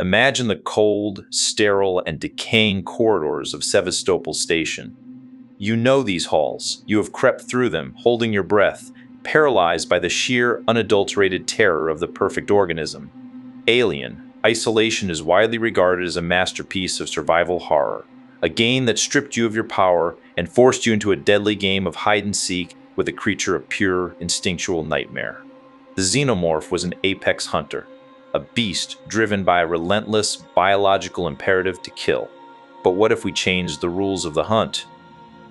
Imagine the cold, sterile, and decaying corridors of Sevastopol Station. You know these halls. You have crept through them, holding your breath, paralyzed by the sheer, unadulterated terror of the perfect organism. Alien, Isolation is widely regarded as a masterpiece of survival horror, a game that stripped you of your power and forced you into a deadly game of hide-and-seek with a creature of pure, instinctual nightmare. The Xenomorph was an apex hunter, a beast driven by a relentless biological imperative to kill. But what if we changed the rules of the hunt?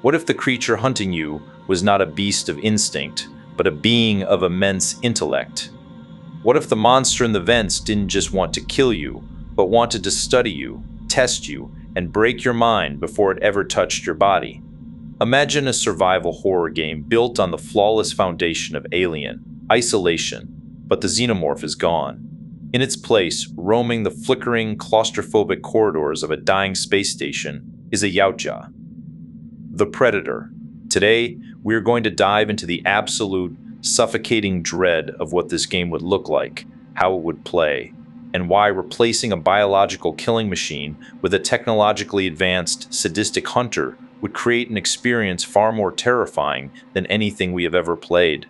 What if the creature hunting you was not a beast of instinct, but a being of immense intellect? What if the monster in the vents didn't just want to kill you, but wanted to study you, test you, and break your mind before it ever touched your body? Imagine a survival horror game built on the flawless foundation of Alien, Isolation, but the Xenomorph is gone. In its place, roaming the flickering, claustrophobic corridors of a dying space station, is a Yautja, the Predator. Today, we are going to dive into the absolute, suffocating dread of what this game would look like, how it would play, and why replacing a biological killing machine with a technologically advanced, sadistic hunter would create an experience far more terrifying than anything we have ever played.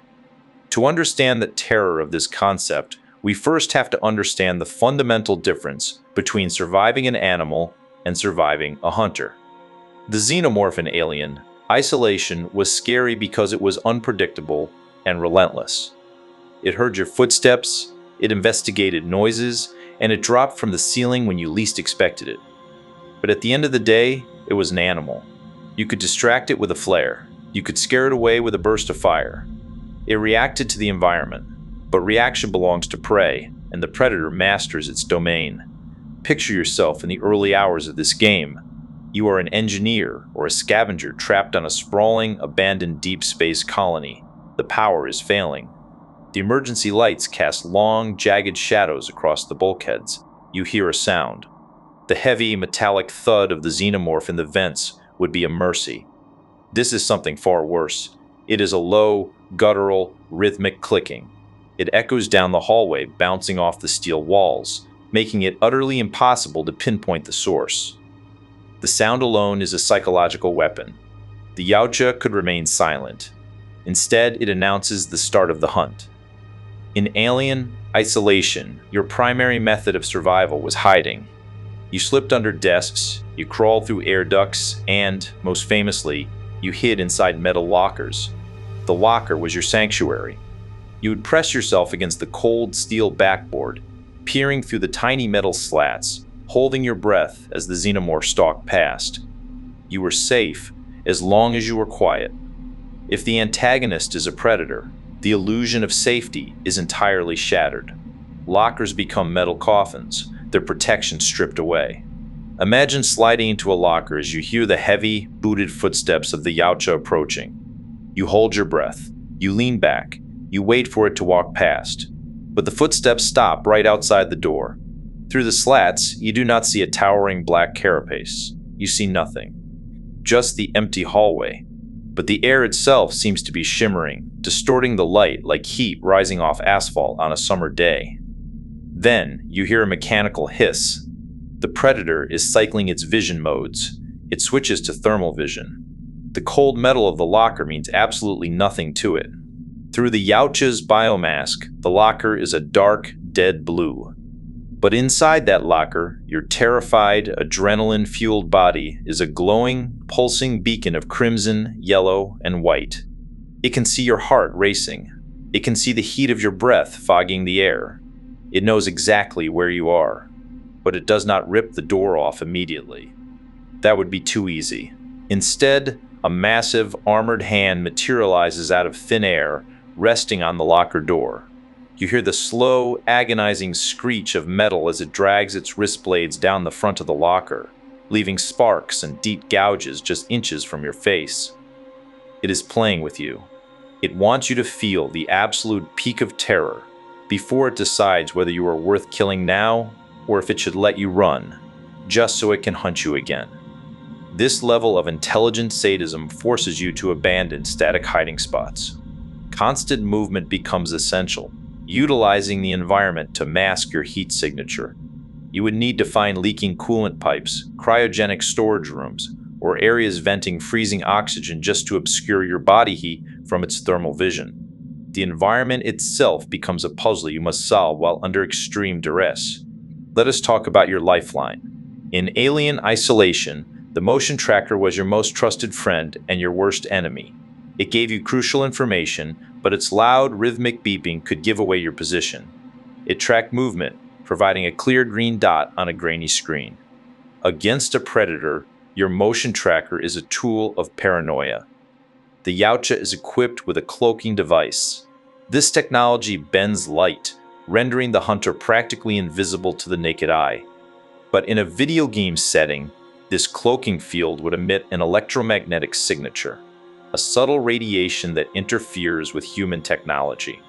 To understand the terror of this concept, we first have to understand the fundamental difference between surviving an animal and surviving a hunter. The Xenomorph in Alien, Isolation was scary because it was unpredictable and relentless. It heard your footsteps, it investigated noises, and it dropped from the ceiling when you least expected it. But at the end of the day, it was an animal. You could distract it with a flare. You could scare it away with a burst of fire. It reacted to the environment, but reaction belongs to prey, and the predator masters its domain. Picture yourself in the early hours of this game. You are an engineer or a scavenger trapped on a sprawling, abandoned deep space colony. The power is failing. The emergency lights cast long, jagged shadows across the bulkheads. You hear a sound. The heavy, metallic thud of the Xenomorph in the vents would be a mercy. This is something far worse. It is a low, guttural, rhythmic clicking. It echoes down the hallway, bouncing off the steel walls, making it utterly impossible to pinpoint the source. The sound alone is a psychological weapon. The Yautja could remain silent. Instead, it announces the start of the hunt. In Alien, Isolation, your primary method of survival was hiding. You slipped under desks, you crawled through air ducts, and, most famously, you hid inside metal lockers. The locker was your sanctuary. You would press yourself against the cold steel backboard, peering through the tiny metal slats, holding your breath as the Xenomorph stalked past. You were safe as long as you were quiet. If the antagonist is a predator, the illusion of safety is entirely shattered. Lockers become metal coffins, their protection stripped away. Imagine sliding into a locker as you hear the heavy, booted footsteps of the Yautja approaching. You hold your breath. You lean back. You wait for it to walk past. But the footsteps stop right outside the door. Through the slats, you do not see a towering black carapace. You see nothing. Just the empty hallway. But the air itself seems to be shimmering, distorting the light like heat rising off asphalt on a summer day. Then, you hear a mechanical hiss. The predator is cycling its vision modes. It switches to thermal vision. The cold metal of the locker means absolutely nothing to it. Through the Yautja's biomask, the locker is a dark, dead blue. But inside that locker, your terrified, adrenaline-fueled body is a glowing, pulsing beacon of crimson, yellow, and white. It can see your heart racing. It can see the heat of your breath fogging the air. It knows exactly where you are. But it does not rip the door off immediately. That would be too easy. Instead, a massive, armored hand materializes out of thin air, resting on the locker door. You hear the slow, agonizing screech of metal as it drags its wrist blades down the front of the locker, leaving sparks and deep gouges just inches from your face. It is playing with you. It wants you to feel the absolute peak of terror before it decides whether you are worth killing now or if it should let you run, just so it can hunt you again. This level of intelligent sadism forces you to abandon static hiding spots. Constant movement becomes essential, utilizing the environment to mask your heat signature. You would need to find leaking coolant pipes, cryogenic storage rooms, or areas venting freezing oxygen just to obscure your body heat from its thermal vision. The environment itself becomes a puzzle you must solve while under extreme duress. Let us talk about your lifeline. In Alien Isolation, the motion tracker was your most trusted friend and your worst enemy. It gave you crucial information, but its loud, rhythmic beeping could give away your position. It tracked movement, providing a clear green dot on a grainy screen. Against a predator, your motion tracker is a tool of paranoia. The Yautja is equipped with a cloaking device. This technology bends light, rendering the hunter practically invisible to the naked eye. But in a video game setting, this cloaking field would emit an electromagnetic signature, a subtle radiation that interferes with human technology.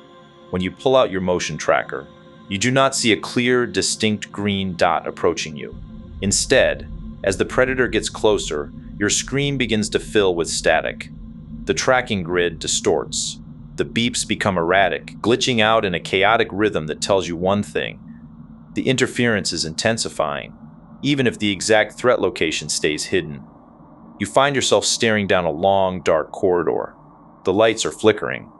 When you pull out your motion tracker, you do not see a clear, distinct green dot approaching you. Instead, as the predator gets closer, your screen begins to fill with static. The tracking grid distorts. The beeps become erratic, glitching out in a chaotic rhythm that tells you one thing: the interference is intensifying, even if the exact threat location stays hidden. You find yourself staring down a long, dark corridor. The lights are flickering.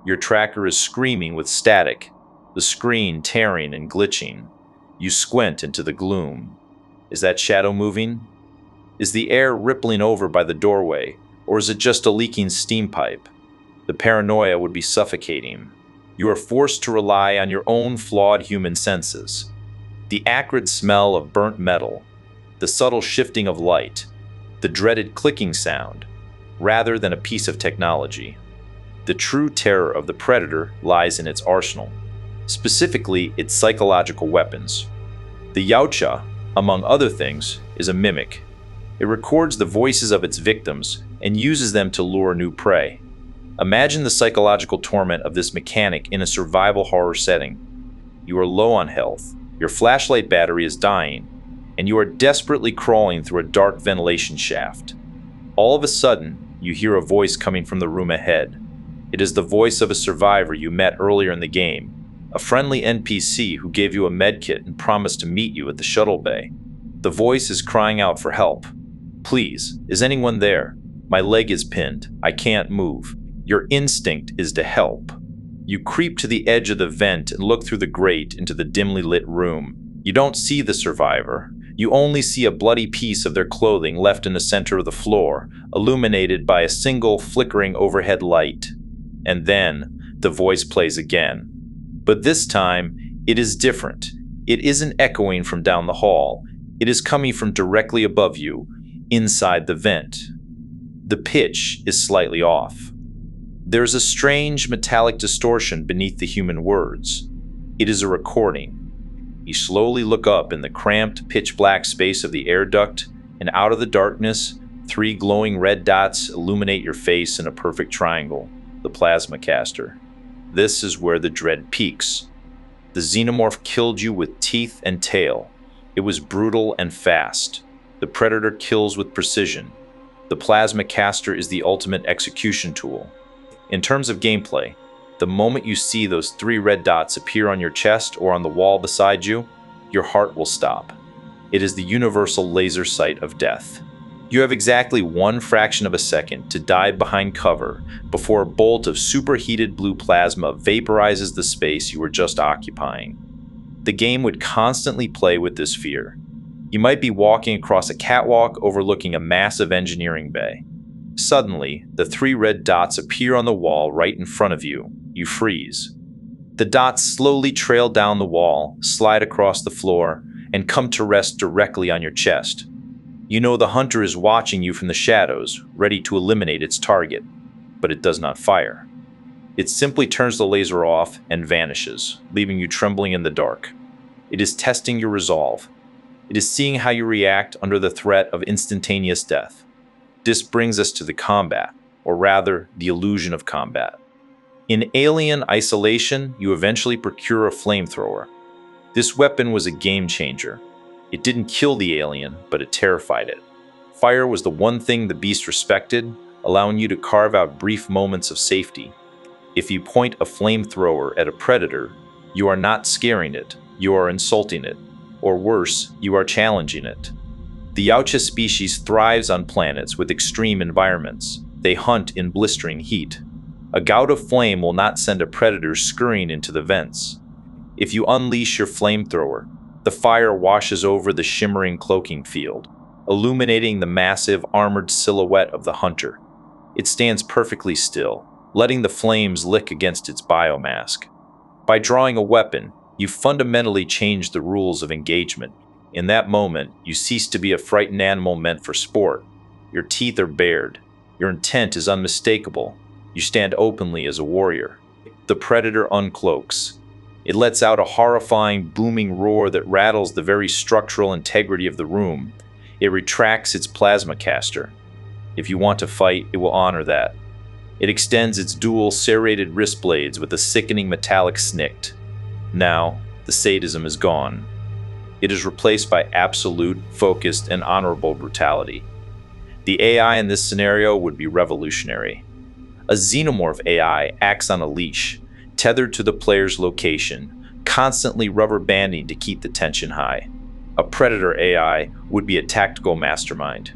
Your tracker is screaming with static, the screen tearing and glitching. You squint into the gloom. Is that shadow moving? Is the air rippling over by the doorway, or is it just a leaking steam pipe? The paranoia would be suffocating. You are forced to rely on your own flawed human senses. The acrid smell of burnt metal, the subtle shifting of light, the dreaded clicking sound, rather than a piece of technology. The true terror of the predator lies in its arsenal, specifically its psychological weapons. The Yautja, among other things, is a mimic. It records the voices of its victims and uses them to lure new prey. Imagine the psychological torment of this mechanic in a survival horror setting. You are low on health, your flashlight battery is dying, and you are desperately crawling through a dark ventilation shaft. All of a sudden, you hear a voice coming from the room ahead. It is the voice of a survivor you met earlier in the game, a friendly NPC who gave you a medkit and promised to meet you at the shuttle bay. The voice is crying out for help. "Please, is anyone there? My leg is pinned. I can't move." Your instinct is to help. You creep to the edge of the vent and look through the grate into the dimly lit room. You don't see the survivor. You only see a bloody piece of their clothing left in the center of the floor, illuminated by a single flickering overhead light. And then the voice plays again. But this time, it is different. It isn't echoing from down the hall. It is coming from directly above you, inside the vent. The pitch is slightly off. There's a strange metallic distortion beneath the human words. It is a recording. You slowly look up in the cramped, pitch-black space of the air duct, and out of the darkness, 3 glowing red dots illuminate your face in a perfect triangle, the plasma caster. This is where the dread peaks. The Xenomorph killed you with teeth and tail. It was brutal and fast. The predator kills with precision. The plasma caster is the ultimate execution tool. In terms of gameplay, the moment you see those 3 red dots appear on your chest or on the wall beside you, your heart will stop. It is the universal laser sight of death. You have exactly 1 fraction of a second to dive behind cover before a bolt of superheated blue plasma vaporizes the space you were just occupying. The game would constantly play with this fear. You might be walking across a catwalk overlooking a massive engineering bay. Suddenly, the 3 red dots appear on the wall right in front of you. You freeze. The dots slowly trail down the wall, slide across the floor, and come to rest directly on your chest. You know the hunter is watching you from the shadows, ready to eliminate its target, but it does not fire. It simply turns the laser off and vanishes, leaving you trembling in the dark. It is testing your resolve. It is seeing how you react under the threat of instantaneous death. This brings us to the combat, or rather, the illusion of combat. In Alien Isolation, you eventually procure a flamethrower. This weapon was a game changer. It didn't kill the alien, but it terrified it. Fire was the one thing the beast respected, allowing you to carve out brief moments of safety. If you point a flamethrower at a predator, you are not scaring it, you are insulting it. Or worse, you are challenging it. The Yautja species thrives on planets with extreme environments. They hunt in blistering heat. A gout of flame will not send a predator scurrying into the vents. If you unleash your flamethrower, the fire washes over the shimmering cloaking field, illuminating the massive armored silhouette of the hunter. It stands perfectly still, letting the flames lick against its biomask. By drawing a weapon, you fundamentally change the rules of engagement. In that moment, you cease to be a frightened animal meant for sport. Your teeth are bared. Your intent is unmistakable. You stand openly as a warrior. The predator uncloaks. It lets out a horrifying, booming roar that rattles the very structural integrity of the room. It retracts its plasma caster. If you want to fight, it will honor that. It extends its dual serrated wrist blades with a sickening metallic snick. Now, the sadism is gone. It is replaced by absolute, focused, and honorable brutality. The AI in this scenario would be revolutionary. A Xenomorph AI acts on a leash, tethered to the player's location, constantly rubber banding to keep the tension high. A Predator AI would be a tactical mastermind.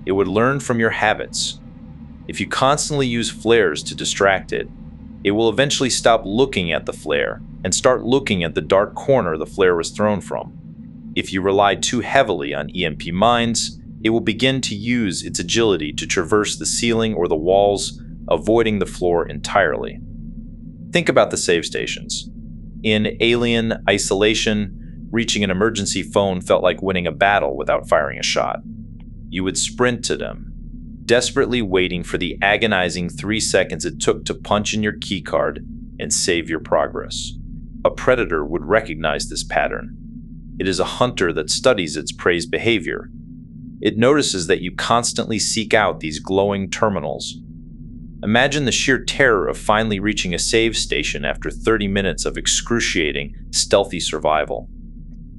It would learn from your habits. If you constantly use flares to distract it, it will eventually stop looking at the flare and start looking at the dark corner the flare was thrown from. If you rely too heavily on EMP mines, it will begin to use its agility to traverse the ceiling or the walls, avoiding the floor entirely. Think about the save stations. In Alien Isolation, reaching an emergency phone felt like winning a battle without firing a shot. You would sprint to them, desperately waiting for the agonizing 3 seconds it took to punch in your keycard and save your progress. A predator would recognize this pattern. It is a hunter that studies its prey's behavior. It notices that you constantly seek out these glowing terminals. Imagine the sheer terror of finally reaching a save station after 30 minutes of excruciating, stealthy survival.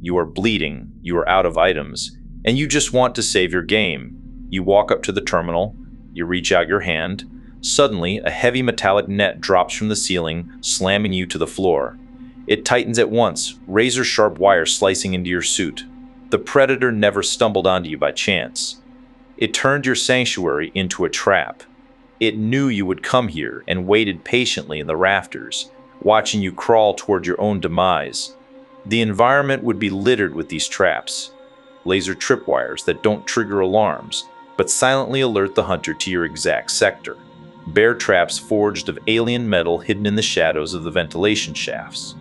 You are bleeding, you are out of items, and you just want to save your game. You walk up to the terminal, you reach out your hand. Suddenly, a heavy metallic net drops from the ceiling, slamming you to the floor. It tightens at once, razor-sharp wire slicing into your suit. The predator never stumbled onto you by chance. It turned your sanctuary into a trap. It knew you would come here and waited patiently in the rafters, watching you crawl toward your own demise. The environment would be littered with these traps. Laser tripwires that don't trigger alarms, but silently alert the hunter to your exact sector. Bear traps forged of alien metal hidden in the shadows of the ventilation shafts.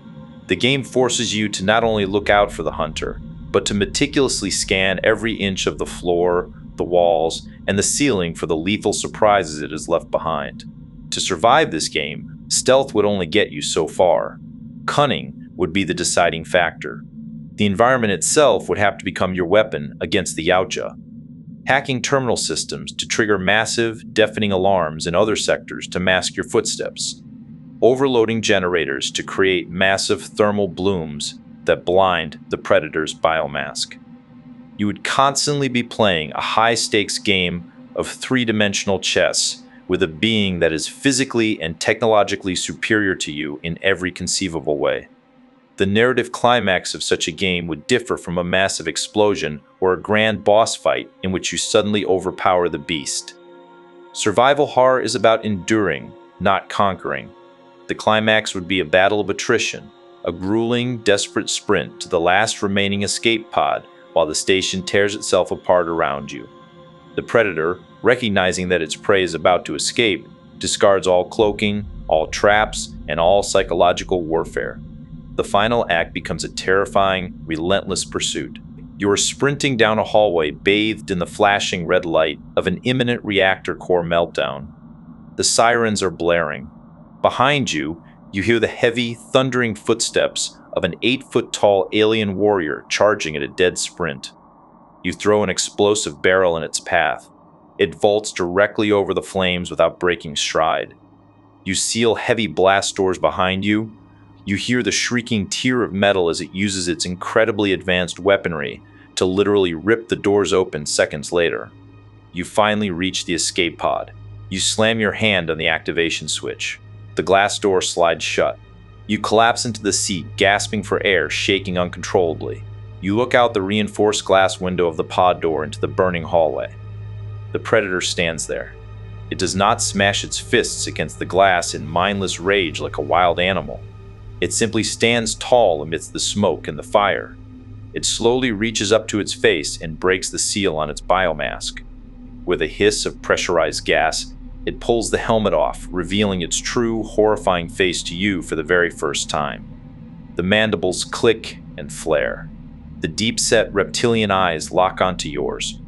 The game forces you to not only look out for the hunter, but to meticulously scan every inch of the floor, the walls, and the ceiling for the lethal surprises it has left behind. To survive this game, stealth would only get you so far. Cunning would be the deciding factor. The environment itself would have to become your weapon against the Yautja. Hacking terminal systems to trigger massive, deafening alarms in other sectors to mask your footsteps. Overloading generators to create massive thermal blooms that blind the predator's biomask. You would constantly be playing a high-stakes game of three-dimensional chess with a being that is physically and technologically superior to you in every conceivable way. The narrative climax of such a game would differ from a massive explosion or a grand boss fight in which you suddenly overpower the beast. Survival horror is about enduring, not conquering. The climax would be a battle of attrition, a grueling, desperate sprint to the last remaining escape pod while the station tears itself apart around you. The predator, recognizing that its prey is about to escape, discards all cloaking, all traps, and all psychological warfare. The final act becomes a terrifying, relentless pursuit. You are sprinting down a hallway bathed in the flashing red light of an imminent reactor core meltdown. The sirens are blaring. Behind you, you hear the heavy, thundering footsteps of an 8-foot-tall alien warrior charging at a dead sprint. You throw an explosive barrel in its path. It vaults directly over the flames without breaking stride. You seal heavy blast doors behind you. You hear the shrieking tear of metal as it uses its incredibly advanced weaponry to literally rip the doors open seconds later. You finally reach the escape pod. You slam your hand on the activation switch. The glass door slides shut. You collapse into the seat, gasping for air, shaking uncontrollably. You look out the reinforced glass window of the pod door into the burning hallway. The predator stands there. It does not smash its fists against the glass in mindless rage like a wild animal. It simply stands tall amidst the smoke and the fire. It slowly reaches up to its face and breaks the seal on its biomask. With a hiss of pressurized gas, it pulls the helmet off, revealing its true, horrifying face to you for the very first time. The mandibles click and flare. The deep-set reptilian eyes lock onto yours.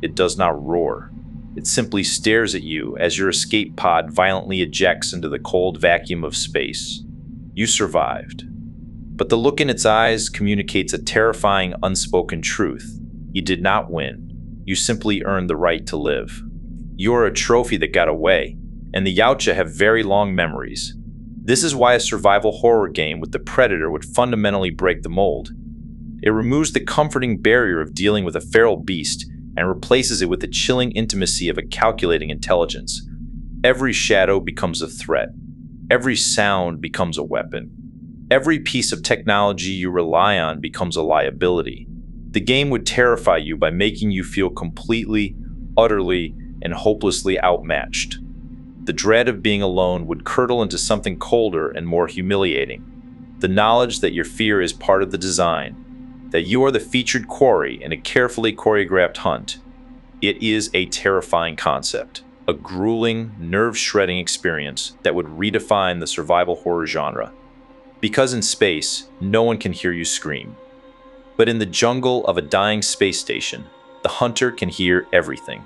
It does not roar. It simply stares at you as your escape pod violently ejects into the cold vacuum of space. You survived. But the look in its eyes communicates a terrifying, unspoken truth. You did not win. You simply earned the right to live. You are a trophy that got away, and the Yautja have very long memories. This is why a survival horror game with the predator would fundamentally break the mold. It removes the comforting barrier of dealing with a feral beast and replaces it with the chilling intimacy of a calculating intelligence. Every shadow becomes a threat. Every sound becomes a weapon. Every piece of technology you rely on becomes a liability. The game would terrify you by making you feel completely, utterly, and hopelessly outmatched. The dread of being alone would curdle into something colder and more humiliating. The knowledge that your fear is part of the design, that you are the featured quarry in a carefully choreographed hunt. It is a terrifying concept, a grueling, nerve-shredding experience that would redefine the survival horror genre. Because in space, no one can hear you scream. But in the jungle of a dying space station, the hunter can hear everything.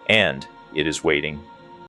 And it is waiting